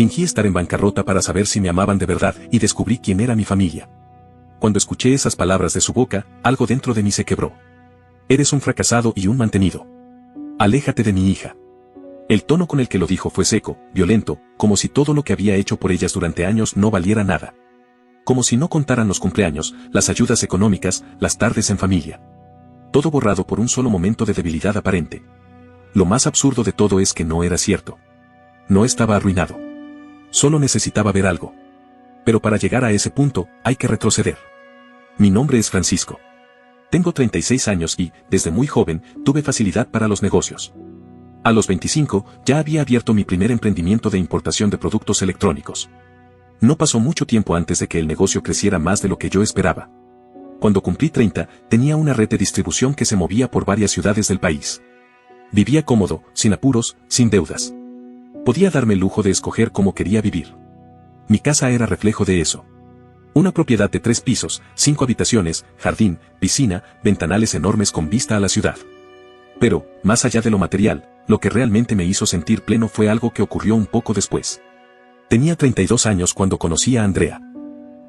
Fingí estar en bancarrota para saber si me amaban de verdad y descubrí quién era mi familia. Cuando escuché esas palabras de su boca, algo dentro de mí se quebró. Eres un fracasado y un mantenido. Aléjate de mi hija. El tono con el que lo dijo fue seco, violento, como si todo lo que había hecho por ellas durante años no valiera nada. Como si no contaran los cumpleaños, las ayudas económicas, las tardes en familia. Todo borrado por un solo momento de debilidad aparente. Lo más absurdo de todo es que no era cierto. No estaba arruinado. Solo necesitaba ver algo. Pero para llegar a ese punto, hay que retroceder. Mi nombre es Francisco. Tengo 36 años y, desde muy joven, tuve facilidad para los negocios. A los 25, ya había abierto mi primer emprendimiento de importación de productos electrónicos. No pasó mucho tiempo antes de que el negocio creciera más de lo que yo esperaba. Cuando cumplí 30, tenía una red de distribución que se movía por varias ciudades del país. Vivía cómodo, sin apuros, sin deudas. Podía darme el lujo de escoger cómo quería vivir. Mi casa era reflejo de eso. Una propiedad de 3 pisos, 5 habitaciones, jardín, piscina, ventanales enormes con vista a la ciudad. Pero, más allá de lo material, lo que realmente me hizo sentir pleno fue algo que ocurrió un poco después. Tenía 32 años cuando conocí a Andrea.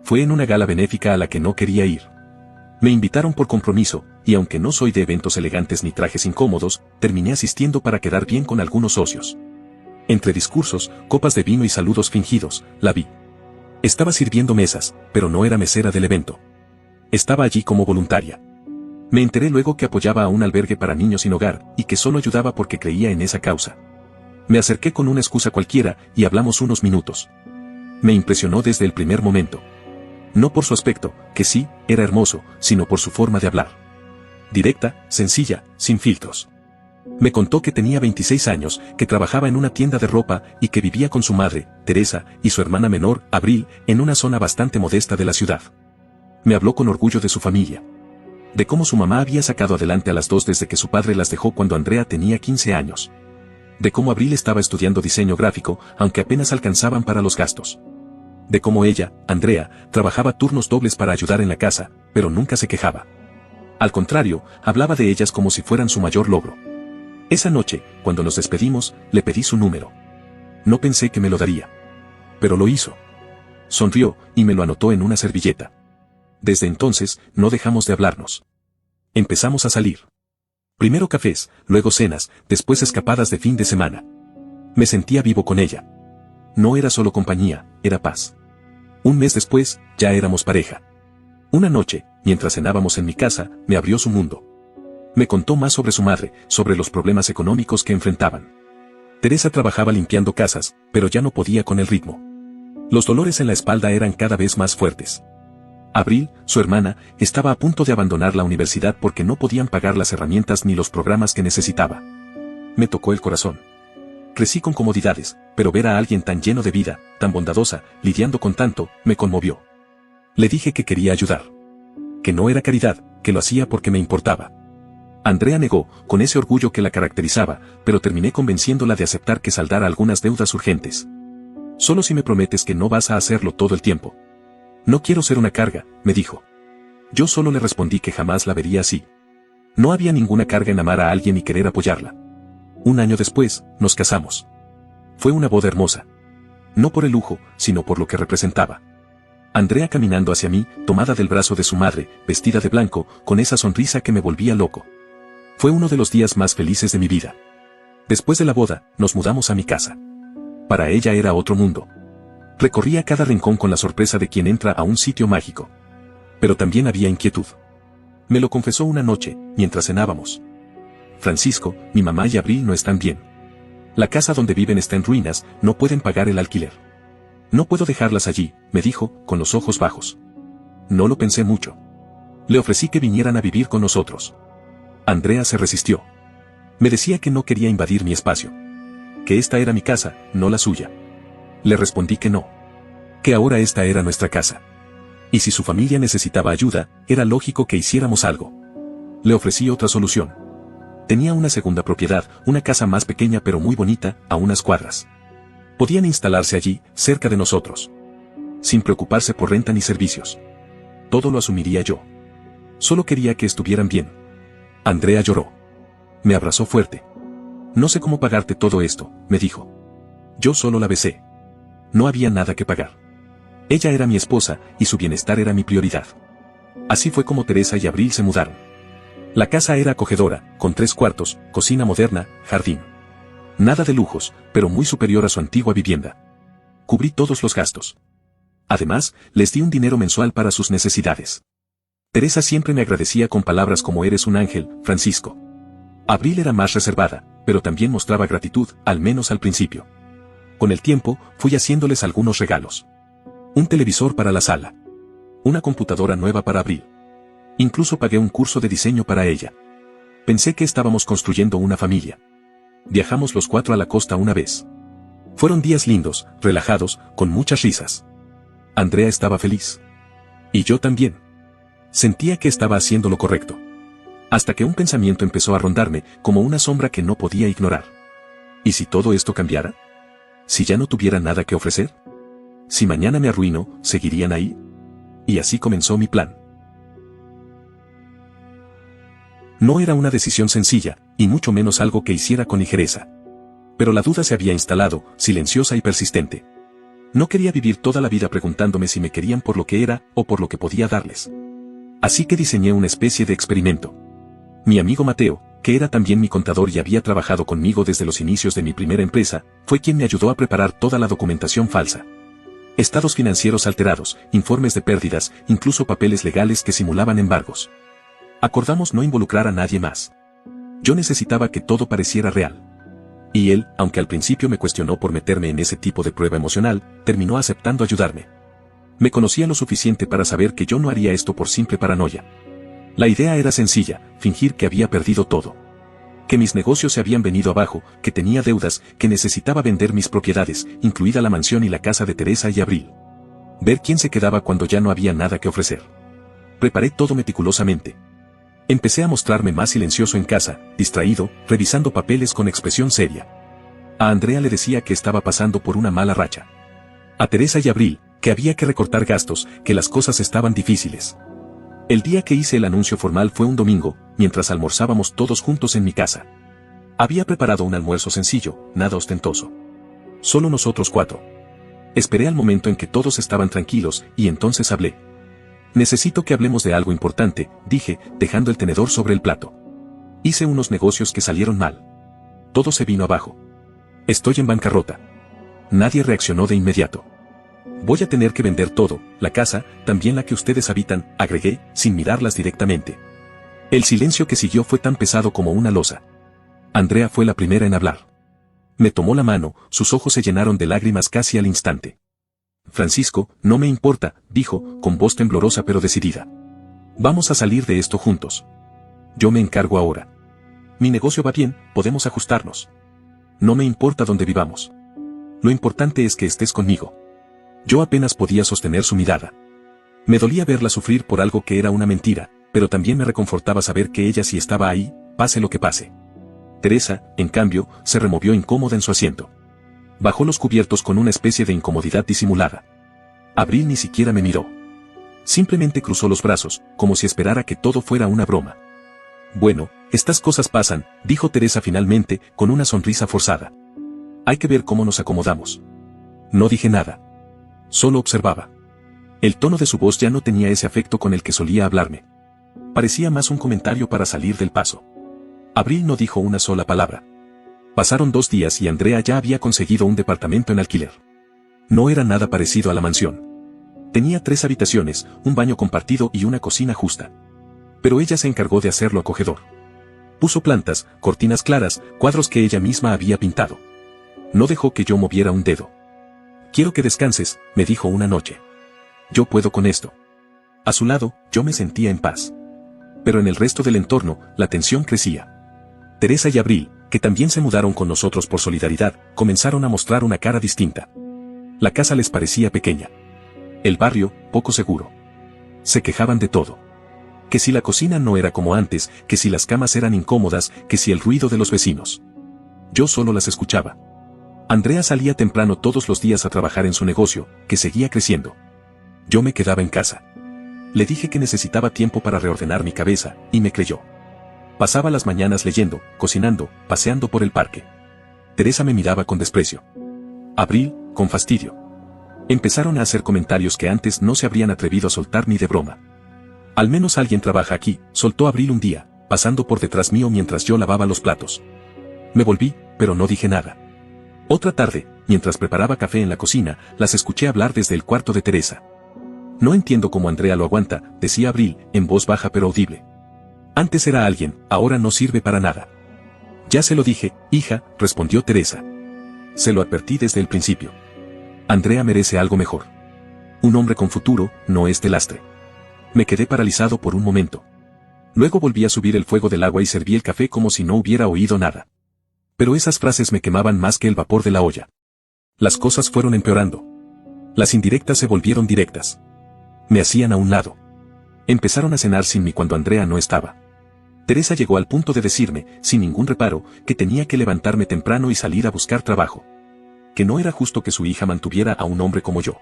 Fue en una gala benéfica a la que no quería ir. Me invitaron por compromiso, y aunque no soy de eventos elegantes ni trajes incómodos, terminé asistiendo para quedar bien con algunos socios. Entre discursos, copas de vino y saludos fingidos, la vi. Estaba sirviendo mesas, pero no era mesera del evento. Estaba allí como voluntaria. Me enteré luego que apoyaba a un albergue para niños sin hogar, y que solo ayudaba porque creía en esa causa. Me acerqué con una excusa cualquiera, y hablamos unos minutos. Me impresionó desde el primer momento. No por su aspecto, que sí, era hermoso, sino por su forma de hablar. Directa, sencilla, sin filtros. Me contó que tenía 26 años, que trabajaba en una tienda de ropa y que vivía con su madre, Teresa, y su hermana menor, Abril, en una zona bastante modesta de la ciudad. Me habló con orgullo de su familia. De cómo su mamá había sacado adelante a las dos desde que su padre las dejó cuando Andrea tenía 15 años. De cómo Abril estaba estudiando diseño gráfico, aunque apenas alcanzaban para los gastos. De cómo ella, Andrea, trabajaba turnos dobles para ayudar en la casa, pero nunca se quejaba. Al contrario, hablaba de ellas como si fueran su mayor logro. Esa noche, cuando nos despedimos, le pedí su número. No pensé que me lo daría. Pero lo hizo. Sonrió, y me lo anotó en una servilleta. Desde entonces, no dejamos de hablarnos. Empezamos a salir. Primero cafés, luego cenas, después escapadas de fin de semana. Me sentía vivo con ella. No era solo compañía, era paz. Un mes después, ya éramos pareja. Una noche, mientras cenábamos en mi casa, me abrió su mundo. Me contó más sobre su madre, sobre los problemas económicos que enfrentaban. Teresa trabajaba limpiando casas, pero ya no podía con el ritmo. Los dolores en la espalda eran cada vez más fuertes. Abril, su hermana, estaba a punto de abandonar la universidad porque no podían pagar las herramientas ni los programas que necesitaba. Me tocó el corazón. Crecí con comodidades, pero ver a alguien tan lleno de vida, tan bondadosa, lidiando con tanto, me conmovió. Le dije que quería ayudar. Que no era caridad, que lo hacía porque me importaba. Andrea negó, con ese orgullo que la caracterizaba, pero terminé convenciéndola de aceptar que saldara algunas deudas urgentes. Solo si me prometes que no vas a hacerlo todo el tiempo. No quiero ser una carga, me dijo. Yo solo le respondí que jamás la vería así. No había ninguna carga en amar a alguien y querer apoyarla. Un año después, nos casamos. Fue una boda hermosa. No por el lujo, sino por lo que representaba. Andrea caminando hacia mí, tomada del brazo de su madre, vestida de blanco, con esa sonrisa que me volvía loco. Fue uno de los días más felices de mi vida. Después de la boda, nos mudamos a mi casa. Para ella era otro mundo. Recorría cada rincón con la sorpresa de quien entra a un sitio mágico. Pero también había inquietud. Me lo confesó una noche, mientras cenábamos. Francisco, mi mamá y Abril no están bien. La casa donde viven está en ruinas, no pueden pagar el alquiler. No puedo dejarlas allí, me dijo, con los ojos bajos. No lo pensé mucho. Le ofrecí que vinieran a vivir con nosotros. Andrea se resistió. Me decía que no quería invadir mi espacio. Que esta era mi casa, no la suya. Le respondí que no. Que ahora esta era nuestra casa. Y si su familia necesitaba ayuda, era lógico que hiciéramos algo. Le ofrecí otra solución. Tenía una segunda propiedad, una casa más pequeña pero muy bonita, a unas cuadras. Podían instalarse allí, cerca de nosotros. Sin preocuparse por renta ni servicios. Todo lo asumiría yo. Solo quería que estuvieran bien. Andrea lloró. Me abrazó fuerte. No sé cómo pagarte todo esto, me dijo. Yo solo la besé. No había nada que pagar. Ella era mi esposa, y su bienestar era mi prioridad. Así fue como Teresa y Abril se mudaron. La casa era acogedora, con 3 cuartos, cocina moderna, jardín. Nada de lujos, pero muy superior a su antigua vivienda. Cubrí todos los gastos. Además, les di un dinero mensual para sus necesidades. Teresa siempre me agradecía con palabras como eres un ángel, Francisco. Abril era más reservada, pero también mostraba gratitud, al menos al principio. Con el tiempo, fui haciéndoles algunos regalos. Un televisor para la sala. Una computadora nueva para Abril. Incluso pagué un curso de diseño para ella. Pensé que estábamos construyendo una familia. Viajamos los 4 a la costa una vez. Fueron días lindos, relajados, con muchas risas. Andrea estaba feliz. Y yo también. Sentía que estaba haciendo lo correcto. Hasta que un pensamiento empezó a rondarme, como una sombra que no podía ignorar. ¿Y si todo esto cambiara? ¿Si ya no tuviera nada que ofrecer? Si mañana me arruino, ¿seguirían ahí? Y así comenzó mi plan. No era una decisión sencilla, y mucho menos algo que hiciera con ligereza. Pero la duda se había instalado, silenciosa y persistente. No quería vivir toda la vida preguntándome si me querían por lo que era, o por lo que podía darles. Así que diseñé una especie de experimento. Mi amigo Mateo, que era también mi contador y había trabajado conmigo desde los inicios de mi primera empresa, fue quien me ayudó a preparar toda la documentación falsa. Estados financieros alterados, informes de pérdidas, incluso papeles legales que simulaban embargos. Acordamos no involucrar a nadie más. Yo necesitaba que todo pareciera real. Y él, aunque al principio me cuestionó por meterme en ese tipo de prueba emocional, terminó aceptando ayudarme. Me conocía lo suficiente para saber que yo no haría esto por simple paranoia. La idea era sencilla, fingir que había perdido todo. Que mis negocios se habían venido abajo, que tenía deudas, que necesitaba vender mis propiedades, incluida la mansión y la casa de Teresa y Abril. Ver quién se quedaba cuando ya no había nada que ofrecer. Preparé todo meticulosamente. Empecé a mostrarme más silencioso en casa, distraído, revisando papeles con expresión seria. A Andrea le decía que estaba pasando por una mala racha. A Teresa y Abril, que había que recortar gastos, que las cosas estaban difíciles. El día que hice el anuncio formal fue un domingo, mientras almorzábamos todos juntos en mi casa. Había preparado un almuerzo sencillo, nada ostentoso. Solo nosotros 4. Esperé al momento en que todos estaban tranquilos, y entonces hablé. Necesito que hablemos de algo importante, dije, dejando el tenedor sobre el plato. Hice unos negocios que salieron mal. Todo se vino abajo. Estoy en bancarrota. Nadie reaccionó de inmediato. Voy a tener que vender todo, la casa, también la que ustedes habitan, agregué, sin mirarlas directamente. El silencio que siguió fue tan pesado como una losa. Andrea fue la primera en hablar. Me tomó la mano, sus ojos se llenaron de lágrimas casi al instante. Francisco, no me importa, dijo, con voz temblorosa pero decidida. Vamos a salir de esto juntos. Yo me encargo ahora. Mi negocio va bien, podemos ajustarnos. No me importa dónde vivamos. Lo importante es que estés conmigo. Yo apenas podía sostener su mirada. Me dolía verla sufrir por algo que era una mentira, pero también me reconfortaba saber que ella sí estaba ahí, pase lo que pase. Teresa, en cambio, se removió incómoda en su asiento. Bajó los cubiertos con una especie de incomodidad disimulada. Abril ni siquiera me miró. Simplemente cruzó los brazos, como si esperara que todo fuera una broma. Bueno, estas cosas pasan, dijo Teresa finalmente, con una sonrisa forzada. Hay que ver cómo nos acomodamos. No dije nada. Solo observaba. El tono de su voz ya no tenía ese afecto con el que solía hablarme. Parecía más un comentario para salir del paso. Abril no dijo una sola palabra. Pasaron 2 días y Andrea ya había conseguido un departamento en alquiler. No era nada parecido a la mansión. Tenía 3 habitaciones, un baño compartido y una cocina justa. Pero ella se encargó de hacerlo acogedor. Puso plantas, cortinas claras, cuadros que ella misma había pintado. No dejó que yo moviera un dedo. Quiero que descanses, me dijo una noche. Yo puedo con esto. A su lado, yo me sentía en paz. Pero en el resto del entorno, la tensión crecía. Teresa y Abril, que también se mudaron con nosotros por solidaridad, comenzaron a mostrar una cara distinta. La casa les parecía pequeña. El barrio, poco seguro. Se quejaban de todo. Que si la cocina no era como antes, que si las camas eran incómodas, que si el ruido de los vecinos. Yo solo las escuchaba. Andrea salía temprano todos los días a trabajar en su negocio, que seguía creciendo. Yo me quedaba en casa. Le dije que necesitaba tiempo para reordenar mi cabeza, y me creyó. Pasaba las mañanas leyendo, cocinando, paseando por el parque. Teresa me miraba con desprecio. Abril, con fastidio. Empezaron a hacer comentarios que antes no se habrían atrevido a soltar ni de broma. Al menos alguien trabaja aquí, soltó Abril un día, pasando por detrás mío mientras yo lavaba los platos. Me volví, pero no dije nada. Otra tarde, mientras preparaba café en la cocina, las escuché hablar desde el cuarto de Teresa. No entiendo cómo Andrea lo aguanta, decía Abril, en voz baja pero audible. Antes era alguien, ahora no sirve para nada. Ya se lo dije, hija, respondió Teresa. Se lo advertí desde el principio. Andrea merece algo mejor. Un hombre con futuro, no este lastre. Me quedé paralizado por un momento. Luego volví a subir el fuego del agua y serví el café como si no hubiera oído nada. Pero esas frases me quemaban más que el vapor de la olla. Las cosas fueron empeorando. Las indirectas se volvieron directas. Me hacían a un lado. Empezaron a cenar sin mí cuando Andrea no estaba. Teresa llegó al punto de decirme, sin ningún reparo, que tenía que levantarme temprano y salir a buscar trabajo. Que no era justo que su hija mantuviera a un hombre como yo.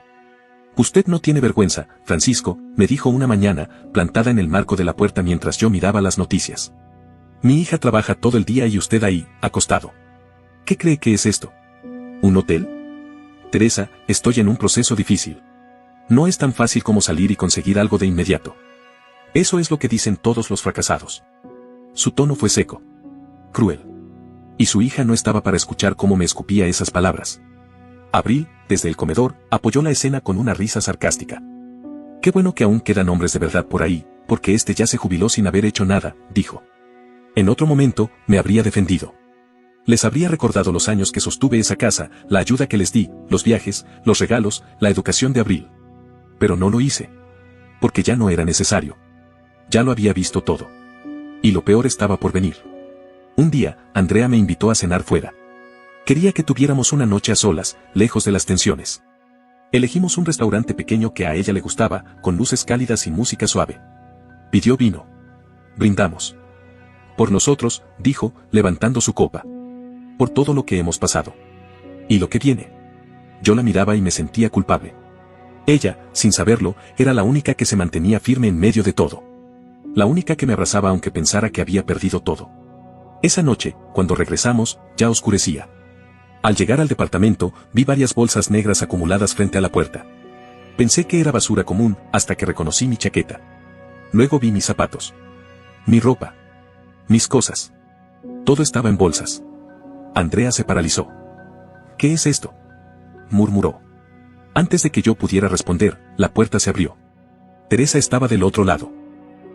Usted no tiene vergüenza, Francisco, me dijo una mañana, plantada en el marco de la puerta mientras yo miraba las noticias. Mi hija trabaja todo el día y usted ahí, acostado. ¿Qué cree que es esto? ¿Un hotel? Teresa, estoy en un proceso difícil. No es tan fácil como salir y conseguir algo de inmediato. Eso es lo que dicen todos los fracasados. Su tono fue seco. Cruel. Y su hija no estaba para escuchar cómo me escupía esas palabras. Abril, desde el comedor, apoyó la escena con una risa sarcástica. Qué bueno que aún quedan hombres de verdad por ahí, porque este ya se jubiló sin haber hecho nada, dijo. En otro momento, me habría defendido. Les habría recordado los años que sostuve esa casa, la ayuda que les di, los viajes, los regalos, la educación de Abril. Pero no lo hice. Porque ya no era necesario. Ya lo había visto todo. Y lo peor estaba por venir. Un día, Andrea me invitó a cenar fuera. Quería que tuviéramos una noche a solas, lejos de las tensiones. Elegimos un restaurante pequeño que a ella le gustaba, con luces cálidas y música suave. Pidió vino. Brindamos. Por nosotros, dijo, levantando su copa. Por todo lo que hemos pasado. Y lo que viene. Yo la miraba y me sentía culpable. Ella, sin saberlo, era la única que se mantenía firme en medio de todo. La única que me abrazaba aunque pensara que había perdido todo. Esa noche, cuando regresamos, ya oscurecía. Al llegar al departamento, vi varias bolsas negras acumuladas frente a la puerta. Pensé que era basura común, hasta que reconocí mi chaqueta. Luego vi mis zapatos. Mi ropa. Mis cosas. Todo estaba en bolsas. Andrea se paralizó. ¿Qué es esto?, murmuró. Antes de que yo pudiera responder, la puerta se abrió. Teresa estaba del otro lado.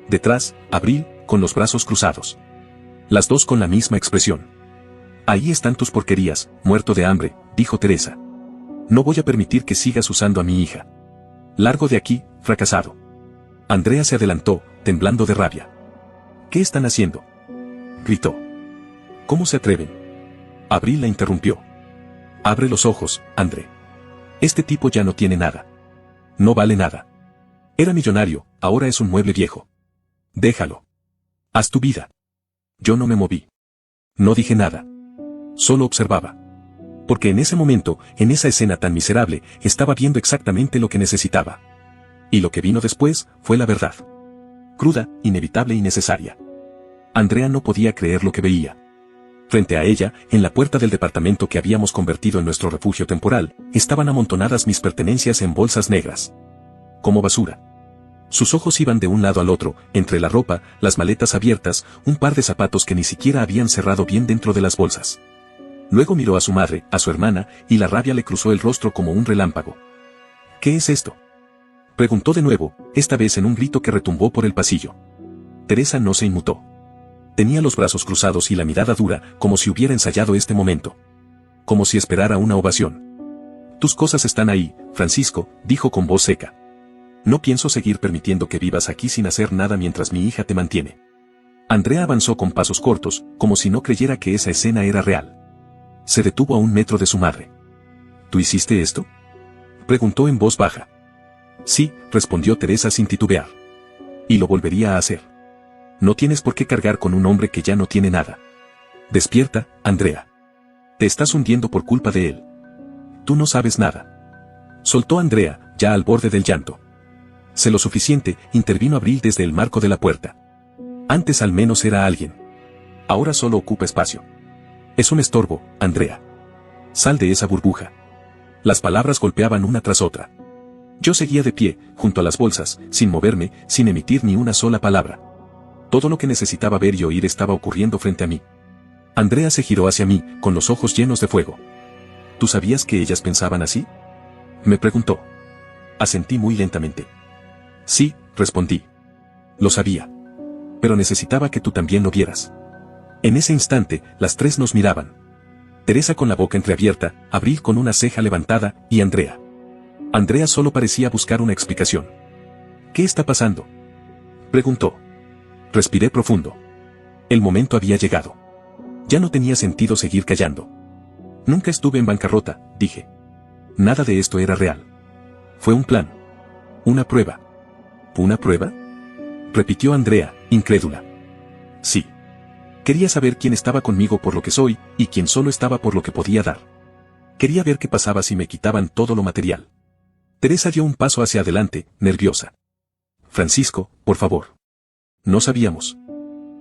Detrás, Abril, con los brazos cruzados. Las dos con la misma expresión. Ahí están tus porquerías, muerto de hambre, dijo Teresa. No voy a permitir que sigas usando a mi hija. Largo de aquí, fracasado. Andrea se adelantó, temblando de rabia. ¿Qué están haciendo?, gritó. ¿Cómo se atreven? Abril la interrumpió. Abre los ojos, André. Este tipo ya no tiene nada. No vale nada. Era millonario, ahora es un mueble viejo. Déjalo. Haz tu vida. Yo no me moví. No dije nada. Solo observaba. Porque en ese momento, en esa escena tan miserable, estaba viendo exactamente lo que necesitaba. Y lo que vino después, fue la verdad. Cruda, inevitable y necesaria. Andrea no podía creer lo que veía. Frente a ella, en la puerta del departamento que habíamos convertido en nuestro refugio temporal, estaban amontonadas mis pertenencias en bolsas negras. Como basura. Sus ojos iban de un lado al otro, entre la ropa, las maletas abiertas, un par de zapatos que ni siquiera habían cerrado bien dentro de las bolsas. Luego miró a su madre, a su hermana, y la rabia le cruzó el rostro como un relámpago. ¿Qué es esto?, preguntó de nuevo, esta vez en un grito que retumbó por el pasillo. Teresa no se inmutó. Tenía los brazos cruzados y la mirada dura, como si hubiera ensayado este momento. Como si esperara una ovación. Tus cosas están ahí, Francisco, dijo con voz seca. No pienso seguir permitiendo que vivas aquí sin hacer nada mientras mi hija te mantiene. Andrea avanzó con pasos cortos, como si no creyera que esa escena era real. Se detuvo a 1 metro de su madre. ¿Tú hiciste esto?, preguntó en voz baja. Sí, respondió Teresa sin titubear. Y lo volvería a hacer. No tienes por qué cargar con un hombre que ya no tiene nada. Despierta, Andrea. Te estás hundiendo por culpa de él. Tú no sabes nada. Soltó Andrea, ya al borde del llanto. Sé lo suficiente, intervino Abril desde el marco de la puerta. Antes al menos era alguien. Ahora solo ocupa espacio. Es un estorbo, Andrea. Sal de esa burbuja. Las palabras golpeaban una tras otra. Yo seguía de pie, junto a las bolsas, sin moverme, sin emitir ni una sola palabra. Todo lo que necesitaba ver y oír estaba ocurriendo frente a mí. Andrea se giró hacia mí, con los ojos llenos de fuego. ¿Tú sabías que ellas pensaban así?, me preguntó. Asentí muy lentamente. Sí, respondí. Lo sabía. Pero necesitaba que tú también lo vieras. En ese instante, las tres nos miraban. Teresa con la boca entreabierta, Abril con una ceja levantada, y Andrea. Andrea solo parecía buscar una explicación. ¿Qué está pasando?, preguntó. Respiré profundo. El momento había llegado. Ya no tenía sentido seguir callando. Nunca estuve en bancarrota, dije. Nada de esto era real. Fue un plan. Una prueba. ¿Una prueba?, repitió Andrea, incrédula. Sí. Quería saber quién estaba conmigo por lo que soy, y quién solo estaba por lo que podía dar. Quería ver qué pasaba si me quitaban todo lo material. Teresa dio un paso hacia adelante, nerviosa. Francisco, por favor. No sabíamos.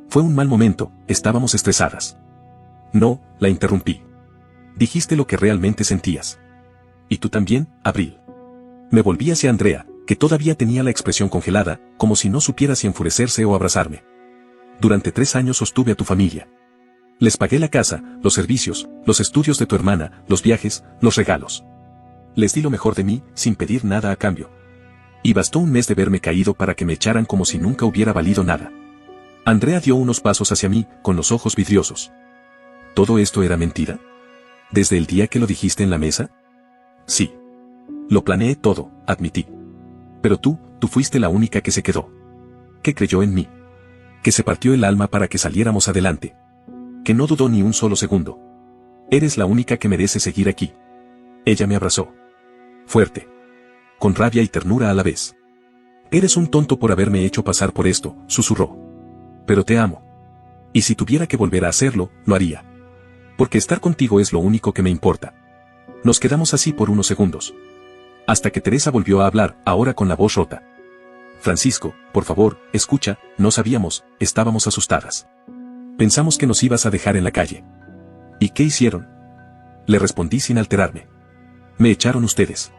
Fue un mal momento, estábamos estresadas. No, la interrumpí. Dijiste lo que realmente sentías. ¿Y tú también, Abril? Me volví hacia Andrea, que todavía tenía la expresión congelada, como si no supiera si enfurecerse o abrazarme. Durante 3 años sostuve a tu familia. Les pagué la casa, los servicios, los estudios de tu hermana, los viajes, los regalos. Les di lo mejor de mí, sin pedir nada a cambio. Y bastó un mes de verme caído para que me echaran como si nunca hubiera valido nada. Andrea dio unos pasos hacia mí, con los ojos vidriosos. ¿Todo esto era mentira? ¿Desde el día que lo dijiste en la mesa? Sí. Lo planeé todo, admití. Pero tú fuiste la única que se quedó. Que creyó en mí. Que se partió el alma para que saliéramos adelante. Que no dudó ni un solo segundo. Eres la única que merece seguir aquí. Ella me abrazó. Fuerte. Con rabia y ternura a la vez. Eres un tonto por haberme hecho pasar por esto, susurró. Pero te amo. Y si tuviera que volver a hacerlo, lo haría. Porque estar contigo es lo único que me importa. Nos quedamos así por unos segundos. Hasta que Teresa volvió a hablar, ahora con la voz rota. Francisco, por favor, escucha, no sabíamos, estábamos asustadas. Pensamos que nos ibas a dejar en la calle. ¿Y qué hicieron?, le respondí sin alterarme. Me echaron ustedes.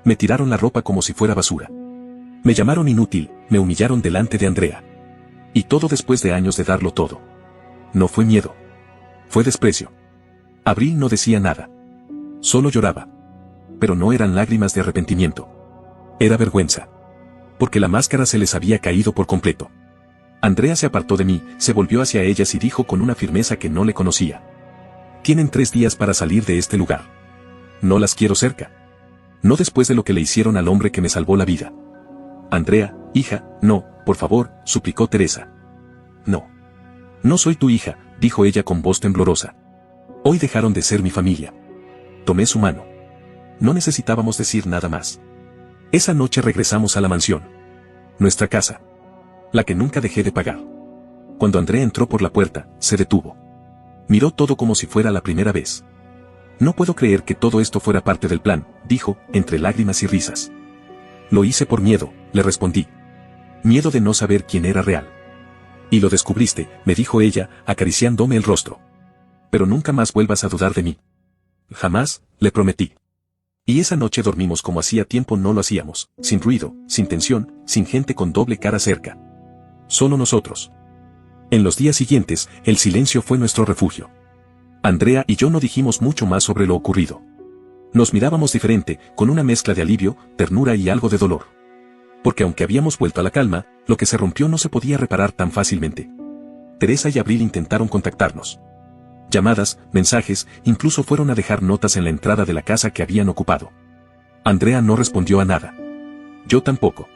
Me tiraron la ropa como si fuera basura. Me llamaron inútil, me humillaron delante de Andrea. Y todo después de años de darlo todo. No fue miedo. Fue desprecio. Abril no decía nada. Solo lloraba. Pero no eran lágrimas de arrepentimiento. Era vergüenza. Porque la máscara se les había caído por completo. Andrea se apartó de mí, se volvió hacia ellas y dijo con una firmeza que no le conocía. Tienen 3 días para salir de este lugar. No las quiero cerca. No después de lo que le hicieron al hombre que me salvó la vida. Andrea, hija, no, por favor, suplicó Teresa. No. No soy tu hija, dijo ella con voz temblorosa. Hoy dejaron de ser mi familia. Tomé su mano. No necesitábamos decir nada más. Esa noche regresamos a la mansión. Nuestra casa. La que nunca dejé de pagar. Cuando Andrea entró por la puerta, se detuvo. Miró todo como si fuera la primera vez. No puedo creer que todo esto fuera parte del plan, dijo, entre lágrimas y risas. Lo hice por miedo, le respondí. Miedo de no saber quién era real. Y lo descubriste, me dijo ella, acariciándome el rostro. Pero nunca más vuelvas a dudar de mí. Jamás, le prometí. Y esa noche dormimos como hacía tiempo no lo hacíamos, sin ruido, sin tensión, sin gente con doble cara cerca. Solo nosotros. En los días siguientes, el silencio fue nuestro refugio. Andrea y yo no dijimos mucho más sobre lo ocurrido. Nos mirábamos diferente, con una mezcla de alivio, ternura y algo de dolor. Porque aunque habíamos vuelto a la calma, lo que se rompió no se podía reparar tan fácilmente. Teresa y Abril intentaron contactarnos. Llamadas, mensajes, incluso fueron a dejar notas en la entrada de la casa que habían ocupado. Andrea no respondió a nada. Yo tampoco.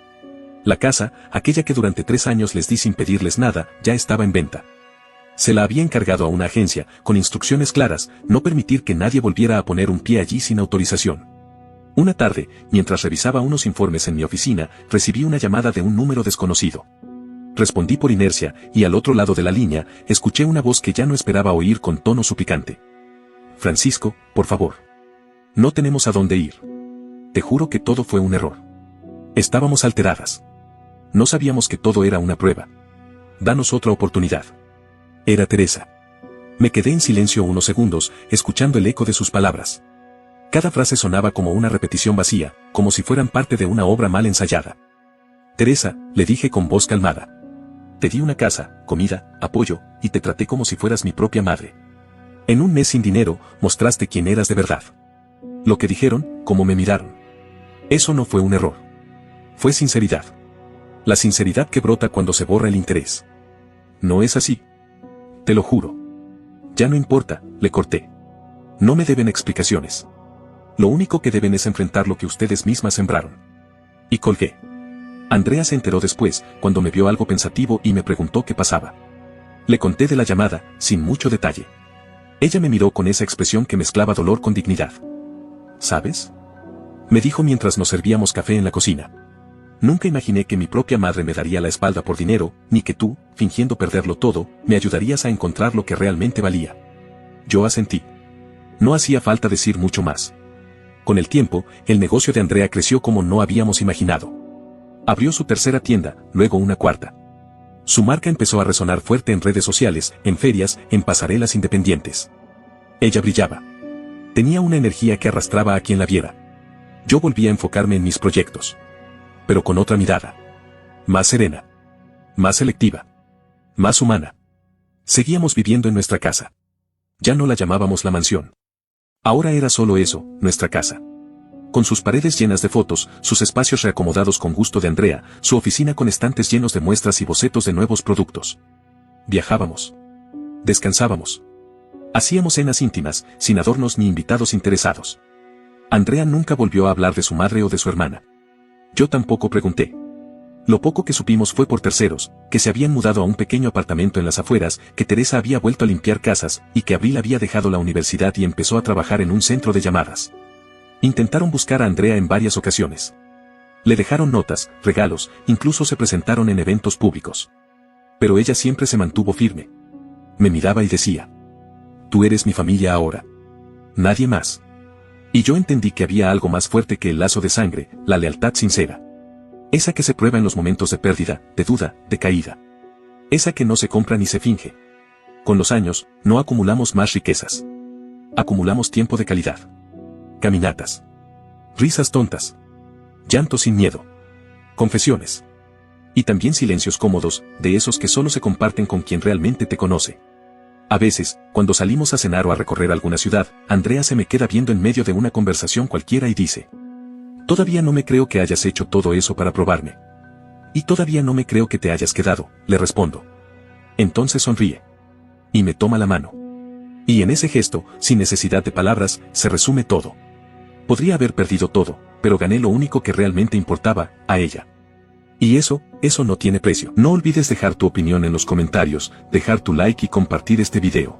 La casa, aquella que durante 3 años les di sin pedirles nada, ya estaba en venta. Se la había encargado a una agencia, con instrucciones claras, no permitir que nadie volviera a poner un pie allí sin autorización. Una tarde, mientras revisaba unos informes en mi oficina, recibí una llamada de un número desconocido. Respondí por inercia, y al otro lado de la línea, escuché una voz que ya no esperaba oír con tono suplicante. Francisco, por favor. No tenemos a dónde ir. Te juro que todo fue un error. Estábamos alteradas. No sabíamos que todo era una prueba. Danos otra oportunidad. Era Teresa. Me quedé en silencio unos segundos, escuchando el eco de sus palabras. Cada frase sonaba como una repetición vacía, como si fueran parte de una obra mal ensayada. Teresa, le dije con voz calmada. Te di una casa, comida, apoyo, y te traté como si fueras mi propia madre. En un mes sin dinero, mostraste quién eras de verdad. Lo que dijeron, cómo me miraron. Eso no fue un error. Fue sinceridad. La sinceridad que brota cuando se borra el interés. No es así. Te lo juro. Ya no importa, le corté. No me deben explicaciones. Lo único que deben es enfrentar lo que ustedes mismas sembraron. Y colgué. Andrea se enteró después, cuando me vio algo pensativo y me preguntó qué pasaba. Le conté de la llamada, sin mucho detalle. Ella me miró con esa expresión que mezclaba dolor con dignidad. ¿Sabes?, me dijo mientras nos servíamos café en la cocina. Nunca imaginé que mi propia madre me daría la espalda por dinero, ni que tú, fingiendo perderlo todo, me ayudarías a encontrar lo que realmente valía. Yo asentí. No hacía falta decir mucho más. Con el tiempo, el negocio de Andrea creció como no habíamos imaginado. Abrió su tercera tienda, luego una cuarta. Su marca empezó a resonar fuerte en redes sociales, en ferias, en pasarelas independientes. Ella brillaba. Tenía una energía que arrastraba a quien la viera. Yo volví a enfocarme en mis proyectos. Pero con otra mirada. Más serena. Más selectiva. Más humana. Seguíamos viviendo en nuestra casa. Ya no la llamábamos la mansión. Ahora era solo eso, nuestra casa. Con sus paredes llenas de fotos, sus espacios reacomodados con gusto de Andrea, su oficina con estantes llenos de muestras y bocetos de nuevos productos. Viajábamos. Descansábamos. Hacíamos cenas íntimas, sin adornos ni invitados interesados. Andrea nunca volvió a hablar de su madre o de su hermana. Yo tampoco pregunté. Lo poco que supimos fue por terceros, que se habían mudado a un pequeño apartamento en las afueras, que Teresa había vuelto a limpiar casas, y que Abril había dejado la universidad y empezó a trabajar en un centro de llamadas. Intentaron buscar a Andrea en varias ocasiones. Le dejaron notas, regalos, incluso se presentaron en eventos públicos. Pero ella siempre se mantuvo firme. Me miraba y decía: tú eres mi familia ahora. Nadie más. Y yo entendí que había algo más fuerte que el lazo de sangre, la lealtad sincera. Esa que se prueba en los momentos de pérdida, de duda, de caída. Esa que no se compra ni se finge. Con los años, no acumulamos más riquezas. Acumulamos tiempo de calidad. Caminatas. Risas tontas. Llanto sin miedo. Confesiones. Y también silencios cómodos, de esos que solo se comparten con quien realmente te conoce. A veces, cuando salimos a cenar o a recorrer alguna ciudad, Andrea se me queda viendo en medio de una conversación cualquiera y dice: todavía no me creo que hayas hecho todo eso para probarme. Y todavía no me creo que te hayas quedado, le respondo. Entonces sonríe. Y me toma la mano. Y en ese gesto, sin necesidad de palabras, se resume todo. Podría haber perdido todo, pero gané lo único que realmente importaba, a ella. Y eso no tiene precio. No olvides dejar tu opinión en los comentarios, dejar tu like y compartir este video.